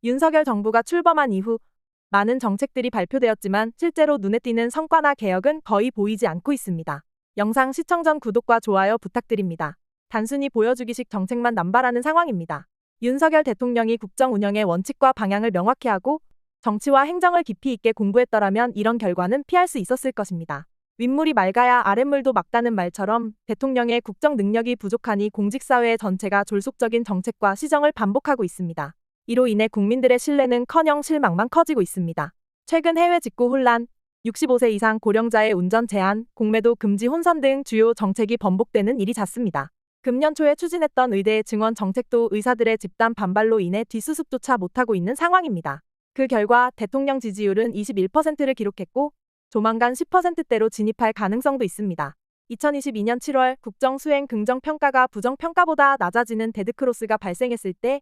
윤석열 정부가 출범한 이후 많은 정책들이 발표되었지만 실제로 눈에 띄는 성과나 개혁은 거의 보이지 않고 있습니다. 영상 시청 전 구독과 좋아요 부탁드립니다. 단순히 보여주기식 정책만 남발하는 상황입니다. 윤석열 대통령이 국정 운영의 원칙과 방향을 명확히 하고 정치와 행정을 깊이 있게 공부했더라면 이런 결과는 피할 수 있었을 것입니다. 윗물이 맑아야 아랫물도 맑다는 말처럼 대통령의 국정 능력이 부족하니 공직사회 전체가 졸속적인 정책과 시정을 반복하고 있습니다. 이로 인해 국민들의 신뢰는커녕 실망만 커지고 있습니다. 최근 해외 직구 혼란, 65세 이상 고령자의 운전 제한, 공매도 금지 혼선 등 주요 정책이 번복되는 일이 잦습니다. 금년 초에 추진했던 의대 증원 정책도 의사들의 집단 반발로 인해 뒷수습조차 못하고 있는 상황입니다. 그 결과 대통령 지지율은 21%를 기록했고 조만간 10%대로 진입할 가능성도 있습니다. 2022년 7월 국정 수행 긍정평가가 부정평가보다 낮아지는 데드크로스가 발생했을 때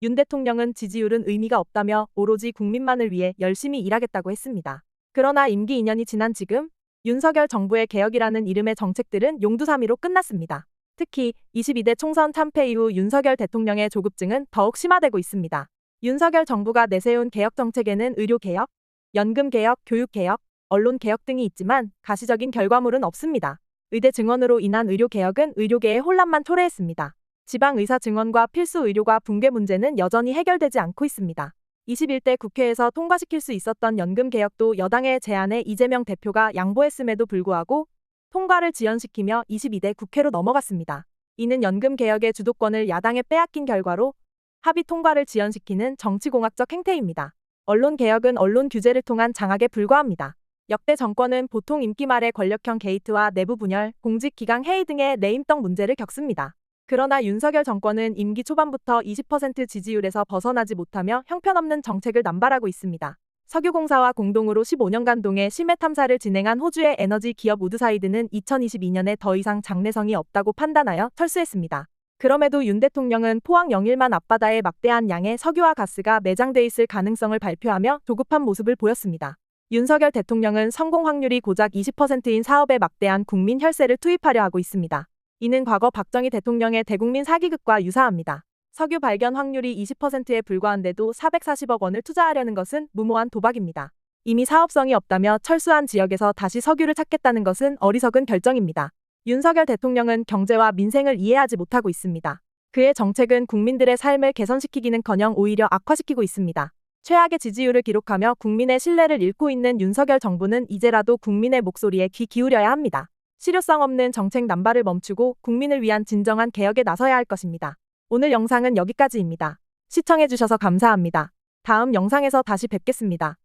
윤 대통령은 지지율은 의미가 없다며 오로지 국민만을 위해 열심히 일하겠다고 했습니다. 그러나 임기 2년이 지난 지금 윤석열 정부의 개혁이라는 이름의 정책들은 용두사미로 끝났습니다. 특히 22대 총선 참패 이후 윤석열 대통령의 조급증은 더욱 심화되고 있습니다. 윤석열 정부가 내세운 개혁 정책에는 의료개혁, 연금개혁, 교육개혁, 언론개혁 등이 있지만 가시적인 결과물은 없습니다. 의대 증원으로 인한 의료개혁은 의료계의 혼란만 초래했습니다. 지방의사 증원과 필수 의료과 붕괴 문제는 여전히 해결되지 않고 있습니다. 21대 국회에서 통과시킬 수 있었던 연금개혁도 여당의 제안에 이재명 대표가 양보했음에도 불구하고 통과를 지연시키며 22대 국회로 넘어갔습니다. 이는 연금개혁의 주도권을 야당에 빼앗긴 결과로 합의 통과를 지연시키는 정치공학적 행태입니다. 언론개혁은 언론 규제를 통한 장악에 불과합니다. 역대 정권은 보통 임기 말에 권력형 게이트와 내부 분열, 공직기강 해이 등의 레임떡 문제를 겪습니다. 그러나 윤석열 정권은 임기 초반부터 20% 지지율에서 벗어나지 못하며 형편없는 정책을 남발하고 있습니다. 석유공사와 공동으로 15년간 동해 심해 탐사를 진행한 호주의 에너지 기업 우드사이드는 2022년에 더 이상 장래성이 없다고 판단하여 철수했습니다. 그럼에도 윤 대통령은 포항 영일만 앞바다에 막대한 양의 석유와 가스가 매장돼 있을 가능성을 발표하며 조급한 모습을 보였습니다. 윤석열 대통령은 성공 확률이 고작 20%인 사업에 막대한 국민 혈세를 투입하려 하고 있습니다. 이는 과거 박정희 대통령의 대국민 사기극과 유사합니다. 석유 발견 확률이 20%에 불과한데도 440억 원을 투자하려는 것은 무모한 도박입니다. 이미 사업성이 없다며 철수한 지역에서 다시 석유를 찾겠다는 것은 어리석은 결정입니다. 윤석열 대통령은 경제와 민생을 이해하지 못하고 있습니다. 그의 정책은 국민들의 삶을 개선시키기는커녕 오히려 악화시키고 있습니다. 최악의 지지율을 기록하며 국민의 신뢰를 잃고 있는 윤석열 정부는 이제라도 국민의 목소리에 귀 기울여야 합니다. 실효성 없는 정책 남발을 멈추고 국민을 위한 진정한 개혁에 나서야 할 것입니다. 오늘 영상은 여기까지입니다. 시청해주셔서 감사합니다. 다음 영상에서 다시 뵙겠습니다.